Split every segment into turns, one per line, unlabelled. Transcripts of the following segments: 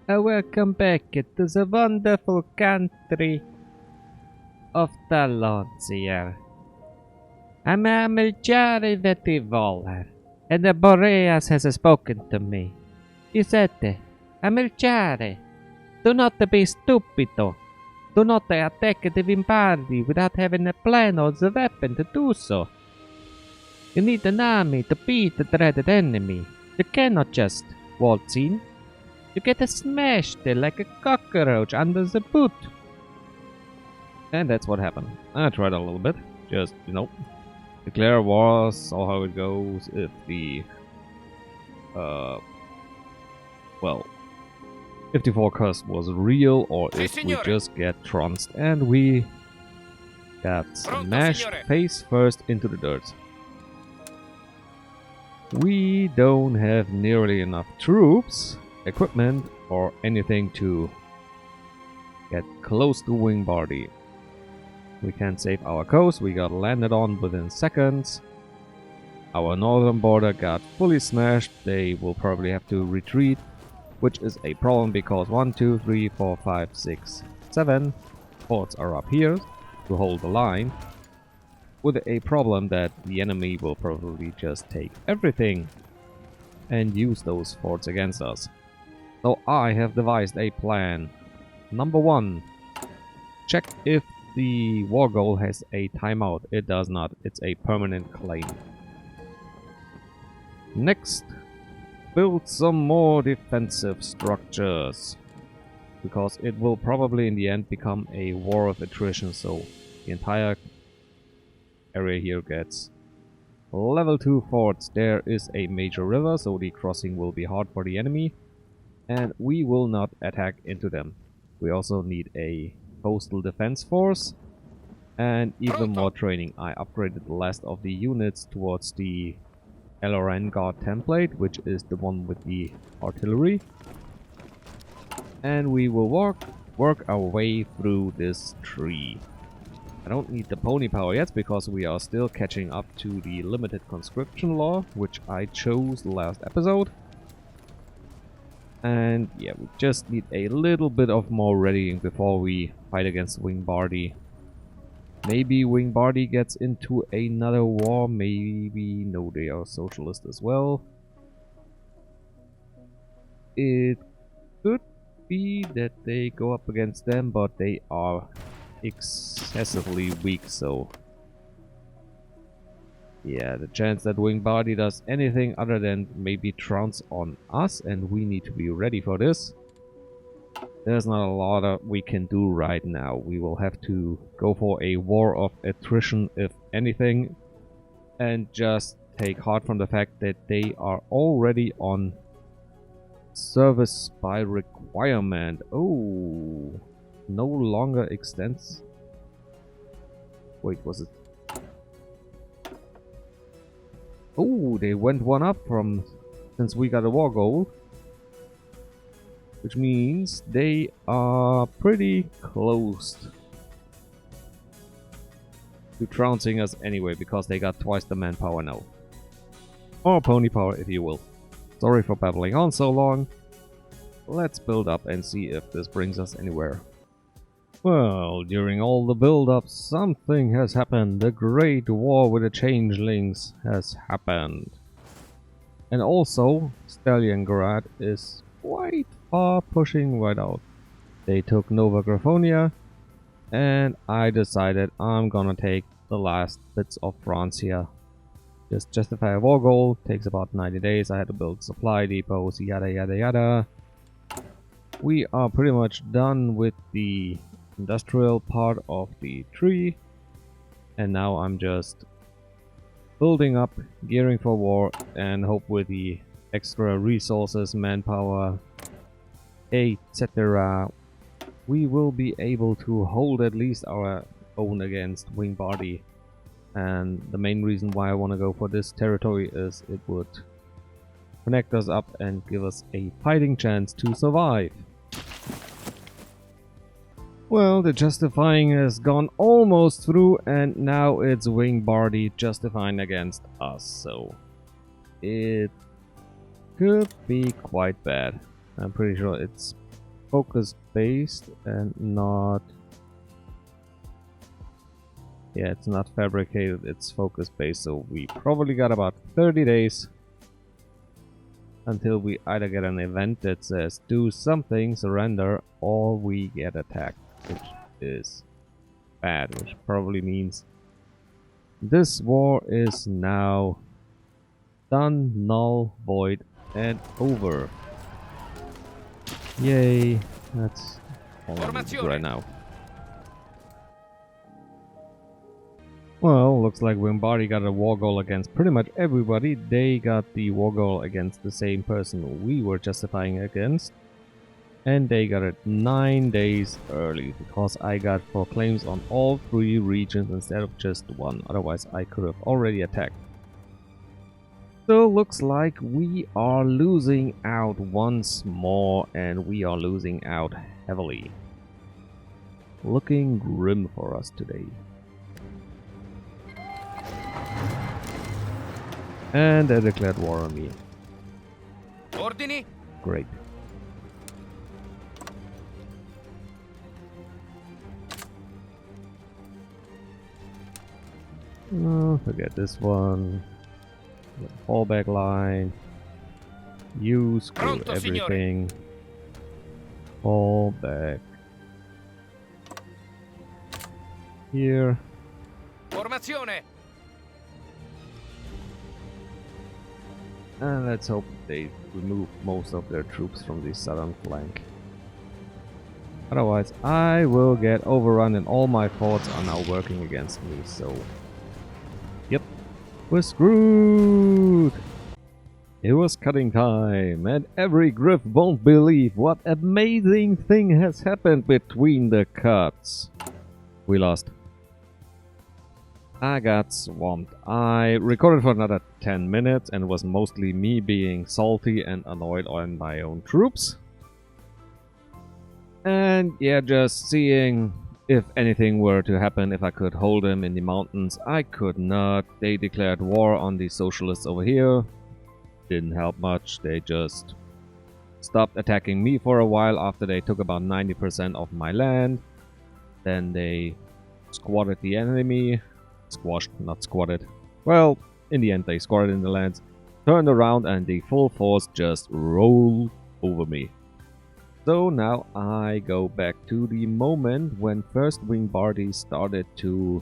Welcome back to the wonderful country of Talous here. I'm a military Vetivoler, and the Boreas has spoken to me. He said, Military, do not be stupido. Do not attack the Vimbardi without having a plan or the weapon to do so. You need an army to beat the dreaded enemy. You cannot just waltz in. You get smashed like a cockroach under the boot. And that's what happened. I tried a little bit. Just, declare war, saw how it goes. If the, if the forecast was real or if we just get trounced. And we got smashed face first into the dirt. We don't have nearly enough troops, equipment, or anything to get close to Wingbardi. We can't save our coast, we got landed on within seconds. Our northern border got fully smashed, they will probably have to retreat, which is a problem because 1, 2, 3, 4, 5, 6, 7 forts are up here to hold the line. With a problem that the enemy will probably just take everything and use those forts against us. So I have devised a plan. Number 1, check if the war goal has a timeout. It does not. It's a permanent claim. Next, build some more defensive structures. Because it will probably in the end become a war of attrition. So the entire area here gets level 2 forts. There is a major river, so the crossing will be hard for the enemy. And we will not attack into them. We also need a coastal defense force and even more training. I upgraded the last of the units towards the LRN guard template, which is the one with the artillery. And we will work our way through this tree. I don't need the pony power yet because we are still catching up to the limited conscription law, which I chose the last episode. And yeah, we just need a little bit of more readying before we fight against Wingbardi. Maybe Wingbardi gets into another war, maybe no, they are socialist as well. It could be that they go up against them, but they are excessively weak, so yeah, the chance that Wingbardi does anything other than maybe trounce on us, and we need to be ready for this. There's not a lot we can do right now. We will have to go for a war of attrition, if anything, and just take heart from the fact that they are already on service by requirement. Oh, no longer extends. Wait, was it? Oh, they went one up from since we got a war goal. Which means they are pretty close to trouncing us anyway, because they got twice the manpower now. Or pony power, if you will. Sorry for babbling on so long. Let's build up and see if this brings us anywhere. Well, during all the build-up, something has happened. The Great War with the Changelings has happened. And also, Stalingrad is quite far pushing right out. They took Nova Griffonia, and I decided I'm gonna take the last bits of France here. Just justify a war goal, takes about 90 days. I had to build supply depots, yada yada yada. We are pretty much done with the industrial part of the tree, and now I'm just building up, gearing for war, and hope with the extra resources, manpower, etc., we will be able to hold at least our own against Wingbardi. And the main reason why I want to go for this territory is it would connect us up and give us a fighting chance to survive. Well, the justifying has gone almost through, and now it's Wingbardi justifying against us, so it could be quite bad. I'm pretty sure it's focus based and not... Yeah, it's not fabricated, it's focus based, so we probably got about 30 days until we either get an event that says do something, surrender, or we get attacked, which is bad, which probably means this war is now done, null, void, and over. Yay, that's all I need to do right now. Well, looks like Wimbardi got a war goal against pretty much everybody. They got the war goal against the same person we were justifying against. And they got it 9 days early, because I got 4 claims on all 3 regions instead of just 1. Otherwise I could have already attacked. So looks like we are losing out once more, and we are losing out heavily. Looking grim for us today. And they declared war on me.
Ordini?
Great. Oh, forget this one. Fallback line. You screw
Pronto,
everything. Fall back. Here.
Formazione!
And let's hope they remove most of their troops from the southern flank. Otherwise, I will get overrun and all my forts are now working against me, so... Yep, we're screwed! It was cutting time, and every Griff won't believe what amazing thing has happened between the cuts. We lost. I got swamped. I recorded for another 10 minutes and it was mostly me being salty and annoyed on my own troops. And yeah, just seeing if anything were to happen, if I could hold them in the mountains. I could not. They declared war on the socialists over here. Didn't help much. They just stopped attacking me for a while after they took about 90% of my land. Then they squatted the enemy. Squashed, not squatted. Well, in the end they squatted in the lands, turned around, and the full force just rolled over me. So now I go back to the moment when first Wimbardi started to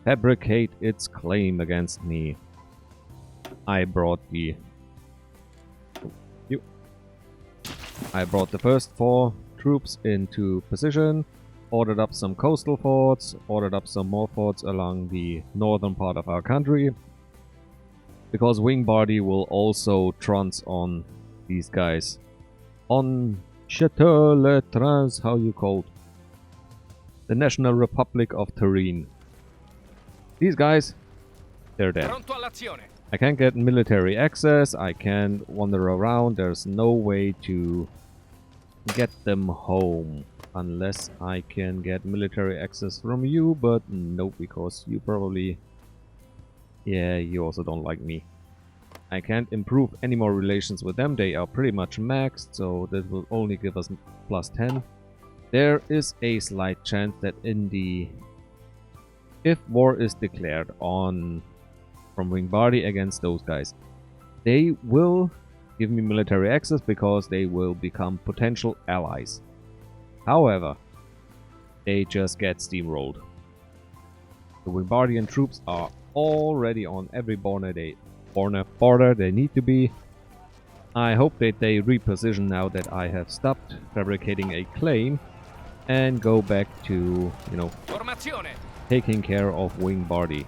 fabricate its claim against me. I brought the first 4 troops into position. Ordered up some coastal forts, ordered up some more forts along the northern part of our country. Because Wimbardi will also trounce on these guys. On Chateau-le-Trans, how you called? The National Republic of Turin. These guys, they're dead. I can't get military access, I can't wander around, there's no way to get them home. Unless I can get military access from you, but no, because you probably... Yeah, you also don't like me. I can't improve any more relations with them, they are pretty much maxed, so that will only give us plus 10. There is a slight chance that in the... If war is declared on... from Wimbardi against those guys, they will give me military access because they will become potential allies. However, they just get steamrolled. The Wimbardian troops are already on every border they need to be. I hope that they reposition now that I have stopped fabricating a claim and go back to, you know, taking care of Wimbardi.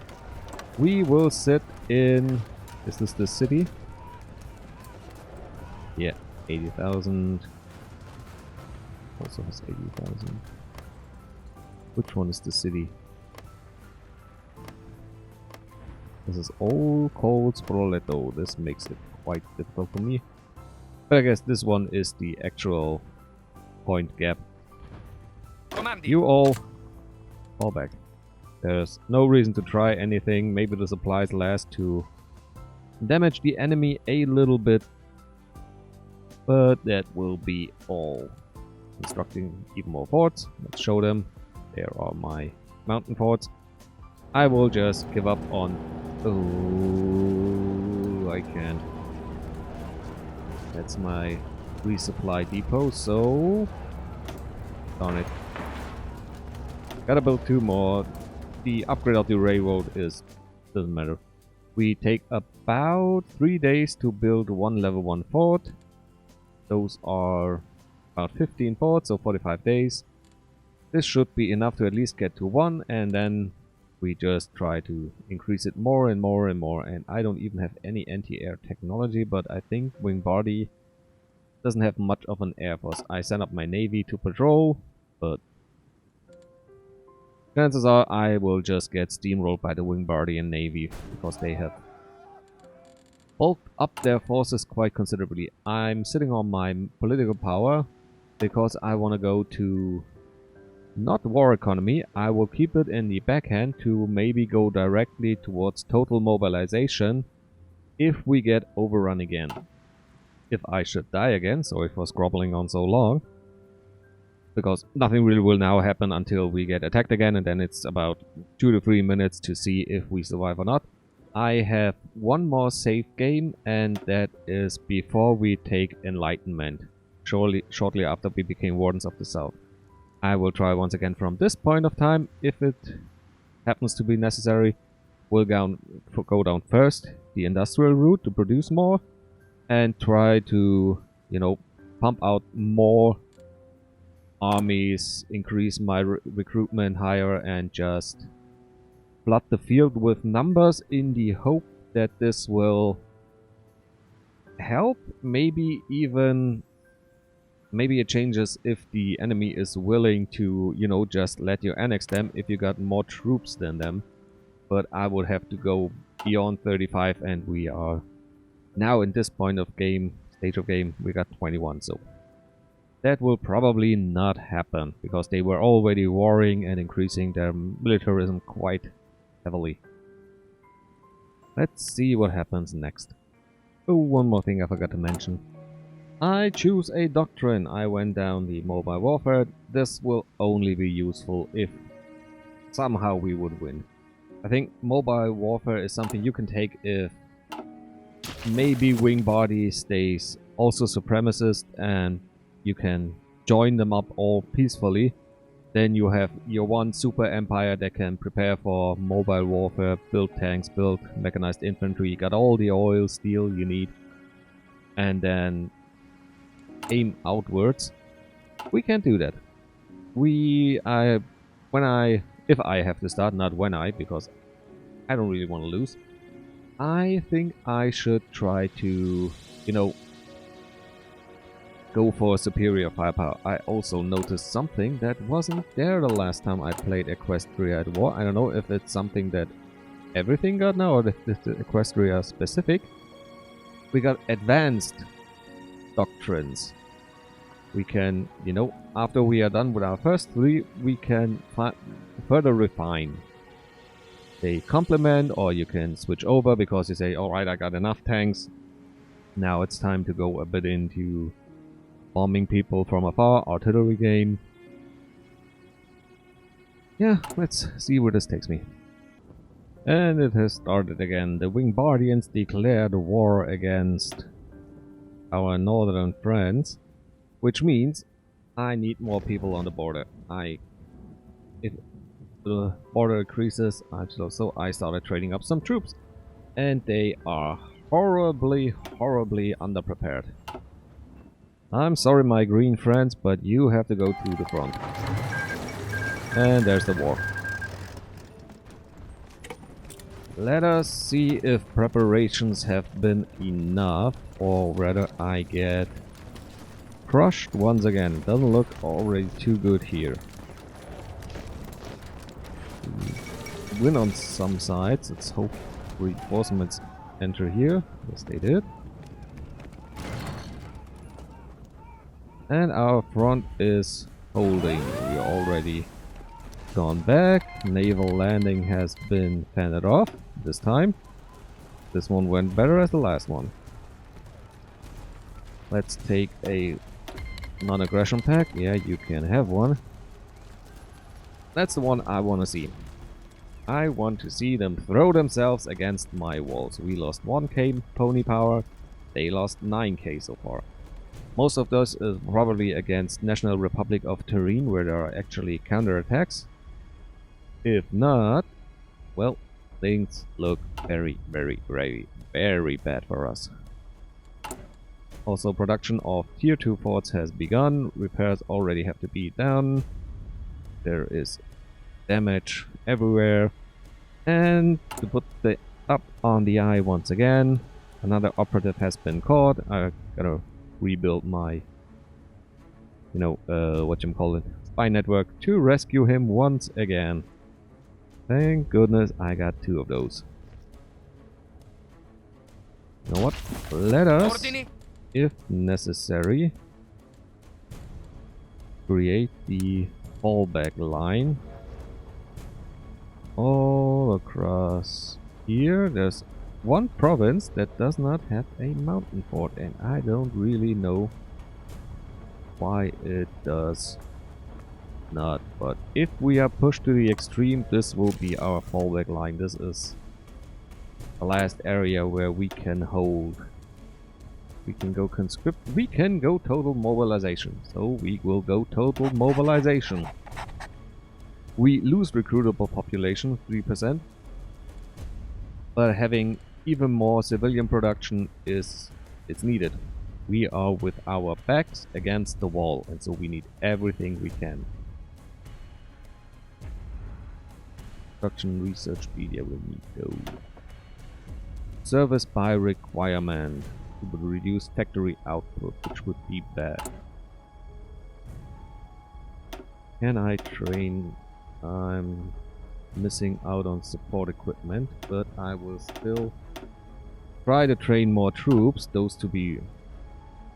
We will sit in... Is this the city? Yeah, 80,000. Also has 80,000. Which one is the city? This is all called Spoleto. This makes it quite difficult for me. But I guess this one is the actual point gap. You all fall back. There's no reason to try anything. Maybe the supplies last to damage the enemy a little bit. But that will be all. constructing even more forts. Let's show them. There are my mountain forts. I will just give up on... Oh, I can't. That's my resupply depot, so... Darn it. Gotta build 2 more. The upgrade of the railroad is... doesn't matter. We take about 3 days to build 1 level 1 fort. Those are about 15 forts, so 45 days. This should be enough to at least get to 1, and then we just try to increase it more and more and more. And I don't even have any anti-air technology, but I think Wingbardi doesn't have much of an air force. I sent up my navy to patrol, but chances are I will just get steamrolled by the Wingbardian navy because they have bulked up their forces quite considerably. I'm sitting on my political power because I want to go to not war economy. I will keep it in the backhand to maybe go directly towards total mobilization if we get overrun again. If I should die again, sorry for scrobbling on so long. Because nothing really will now happen until we get attacked again, and then it's about 2 to 3 minutes to see if we survive or not. I have one more save game, and that is before we take Enlightenment, shortly after we became Wardens of the South. I will try once again from this point of time. If it happens to be necessary, we'll go down first the industrial route to produce more, and try to, you know, pump out more armies, increase my recruitment higher, and just flood the field with numbers in the hope that this will help. Maybe it changes if the enemy is willing to, you know, just let you annex them if you got more troops than them. But I would have to go beyond 35, and we are now in this point of game, stage of game, we got 21, so that will probably not happen because they were already warring and increasing their militarism quite heavily. Let's see what happens next. Oh, one more thing I forgot to mention. I choose a doctrine. I went down the mobile warfare. This will only be useful if somehow we would win. I think mobile warfare is something you can take if maybe Wingbardi stays also supremacist and you can join them up all peacefully. Then you have your one super empire that can prepare for mobile warfare, build tanks, build mechanized infantry, got all the oil, steel you need, and then aim outwards. We can't do that. If I have to start, not when because I don't really want to lose. I think I should try to, you know, go for superior firepower. I also noticed something that wasn't there the last time I played Equestria at war. I don't know if it's something that everything got now or if it's Equestria specific. We got advanced doctrines. We can, you know, after we are done with our first 3, we can further refine. They complement, or you can switch over because you say, alright, I got enough tanks. Now it's time to go a bit into bombing people from afar, artillery game. Yeah, let's see where this takes me. And it has started again. The Wingbardians declared war against our northern friends, which means I need more people on the border. If the border increases, so I started trading up some troops, and they are horribly underprepared. I'm sorry, my green friends, but you have to go to the front. And there's the war. Let us see if preparations have been enough, or rather I get crushed once again. It doesn't look already too good here. Win on some sides. Let's hope reinforcements enter here. Yes, they did. And our front is holding. We already gone back. Naval landing has been fended off this time. This one went better as the last one. Let's take a Non-aggression pack, yeah, you can have one. That's the one I want to see. I want to see them throw themselves against my walls. We lost 1k pony power, they lost 9k so far. Most of those is probably against National Republic of Terrain, where there are actually counterattacks. If not, well, things look very, very, very, very bad for us. Also, production of tier 2 forts has begun. Repairs already have to be done. There is damage everywhere. And to put the up on the eye once again, another operative has been caught. I gotta rebuild my, spy network to rescue him once again. Thank goodness I got 2 of those. You know what? Let us,
Ordini.
if necessary, create the fallback line all across here. There's one province that does not have a mountain fort, and I don't really know why it does not. But if we are pushed to the extreme, this will be our fallback line. This is the last area where we can hold. We can go conscript. We can go total mobilization. So we will go total mobilization. We lose recruitable population 3%, but having even more civilian production it's needed. We are with our backs against the wall, and so we need everything we can. Production research media will need those. Service by requirement. It would reduce factory output, which would be bad. Can I train? I'm missing out on support equipment, but I will still try to train more troops, those to be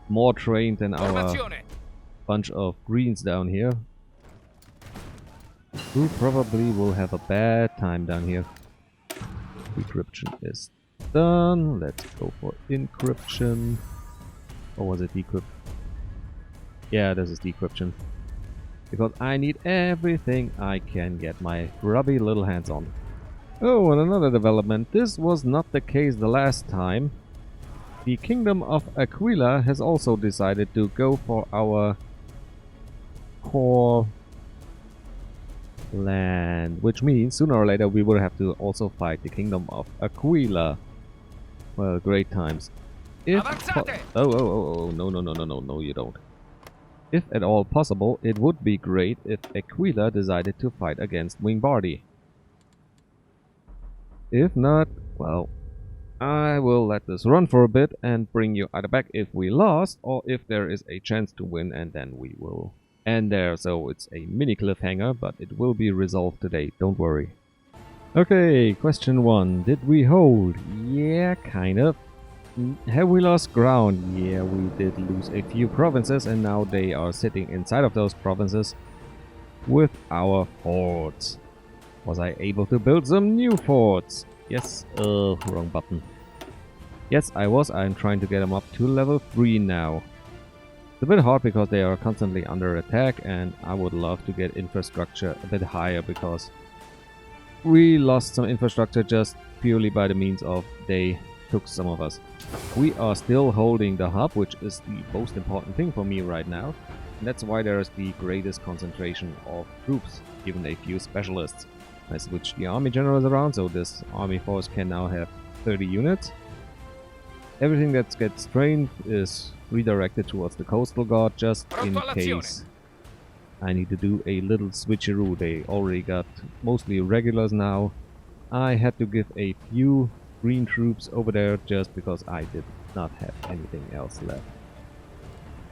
more trained than our bunch of greens down here, who probably will have a bad time down here. Decryption is done. Let's go for encryption. Or was it decrypt? Yeah, this is decryption. Because I need everything I can get my grubby little hands on. Oh, and another development. This was not the case the last time. The Kingdom of Aquila has also decided to go for our core land, which means sooner or later we will have to also fight the Kingdom of Aquila. Well, great times. If no, you don't. If at all possible, it would be great if Aquila decided to fight against Wingbardi. If not, well, I will let this run for a bit and bring you either back if we lost, or if there is a chance to win, and then we will end there. So it's a mini cliffhanger, but it will be resolved today, don't worry. Okay, question 1. Did we hold? Yeah, kind of. Have we lost ground? Yeah, we did lose a few provinces, and now they are sitting inside of those provinces with our forts. Was I able to build some new forts? Yes. Wrong button. Yes, I was. I'm trying to get them up to level 3 now. It's a bit hard because they are constantly under attack, and I would love to get infrastructure a bit higher because we lost some infrastructure just purely by the means of they took some of us. We are still holding the hub, which is the most important thing for me right now. And that's why there is the greatest concentration of troops, given a few specialists. I switched the army generals around, so this army force can now have 30 units. Everything that gets trained is redirected towards the coastal guard, just in case I need to do a little switcheroo. They already got mostly regulars now. I had to give a few green troops over there just because I did not have anything else left.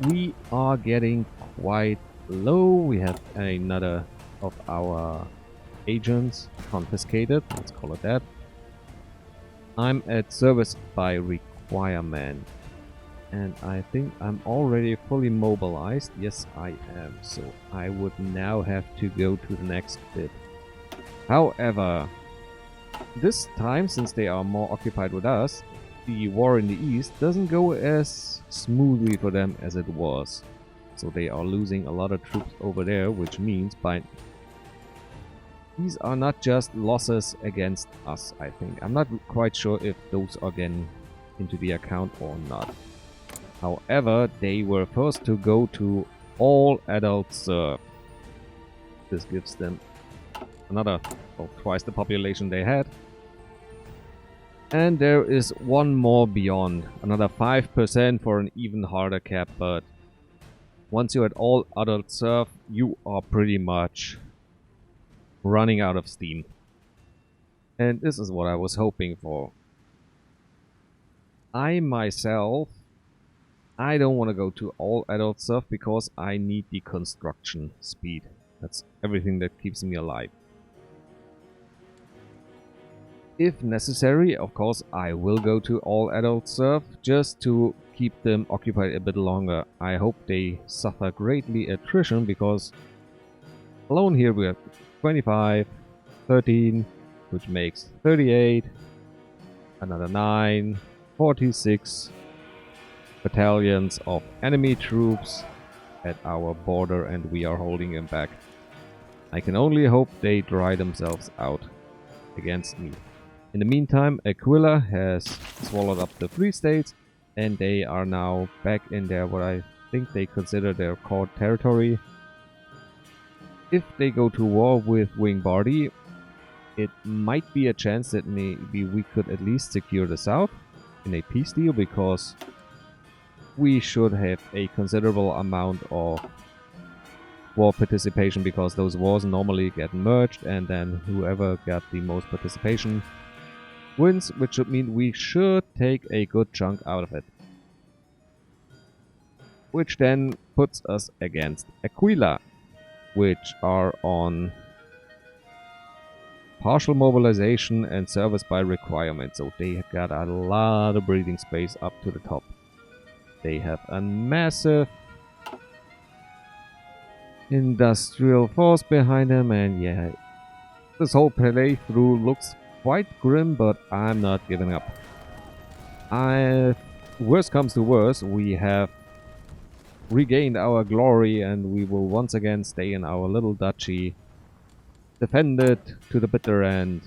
We are getting quite low. We have another of our agents confiscated, let's call it that. I'm at service by requirement, and I think I'm already fully mobilized. Yes, I am, so I would now have to go to the next bit. However, this time, since they are more occupied with us, the war in the east doesn't go as smoothly for them as it was. So they are losing a lot of troops over there, which means these are not just losses against us, I think. I'm not quite sure if those are getting into the account or not. However, they were forced to go to all adult serf. This gives them another, well, twice the population they had. And there is one more beyond, another 5% for an even harder cap, but once you're at all adult serf, you are pretty much running out of steam. And this is what I was hoping for. I myself, I don't want to go to all adult serf because I need the construction speed. That's everything that keeps me alive. If necessary, of course, I will go to all adult serf just to keep them occupied a bit longer. I hope they suffer greatly attrition because alone here we have 25, 13, which makes 38, another 9, 46 battalions of enemy troops at our border, and we are holding them back. I can only hope they dry themselves out against me. In the meantime, Aquila has swallowed up the Free States, and they are now back in their, what I think they consider their core territory. If they go to war with Wingbardi, it might be a chance that maybe we could at least secure the south in a peace deal, because we should have a considerable amount of war participation, because those wars normally get merged and then whoever got the most participation wins, which should mean we should take a good chunk out of it. Which then puts us against Aquila, which are on partial mobilization and service by requirement, so they got a lot of breathing space up to the top. They have a massive industrial force behind them, and yeah, this whole playthrough looks quite grim, but I'm not giving up. Worst comes to worst, we have regained our glory and we will once again stay in our little duchy, defend it to the bitter end,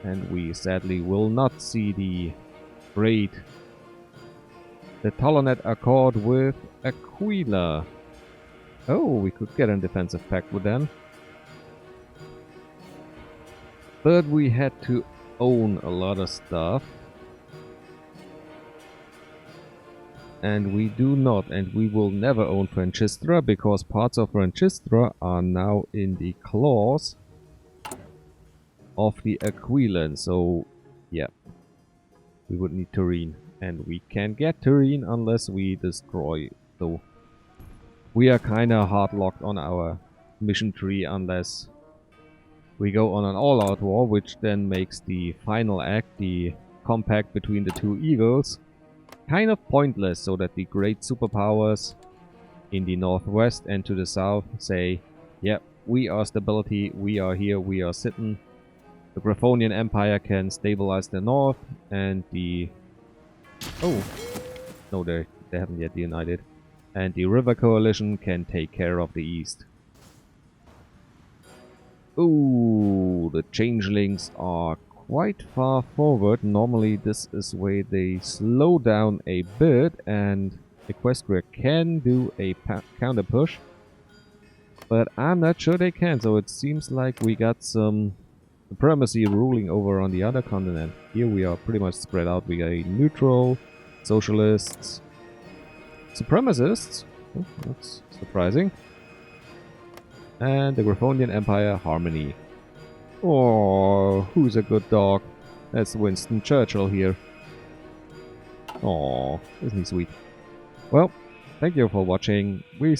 and we sadly will not see the Talonet Accord with Aquila. Oh, we could get a defensive pact with them. But we had to own a lot of stuff. And we do not, and we will never own Francistra, because parts of Francistra are now in the claws of the Aquilan. So, yeah, we would need Turin. And we can't get Turin unless we destroy. So, we are kinda hard locked on our mission tree unless we go on an all-out war, which then makes the final act, the compact between the two eagles, kind of pointless, so that the great superpowers in the northwest and to the south say, yep, we are stability, we are here, we are sitting. The Grifonian Empire can stabilize the north, and the... oh, no, they haven't yet united. And the River Coalition can take care of the east. Ooh, the changelings are quite far forward. Normally this is where they slow down a bit, and Equestria can do a counter push. But I'm not sure they can, so it seems like we got some supremacy ruling over on the other continent. Here we are pretty much spread out. We got a neutral, socialists, supremacists. Oh, that's surprising. And the Grifonian Empire Harmony. Oh, who's a good dog? That's Winston Churchill here. Oh, isn't he sweet? Well, thank you for watching. We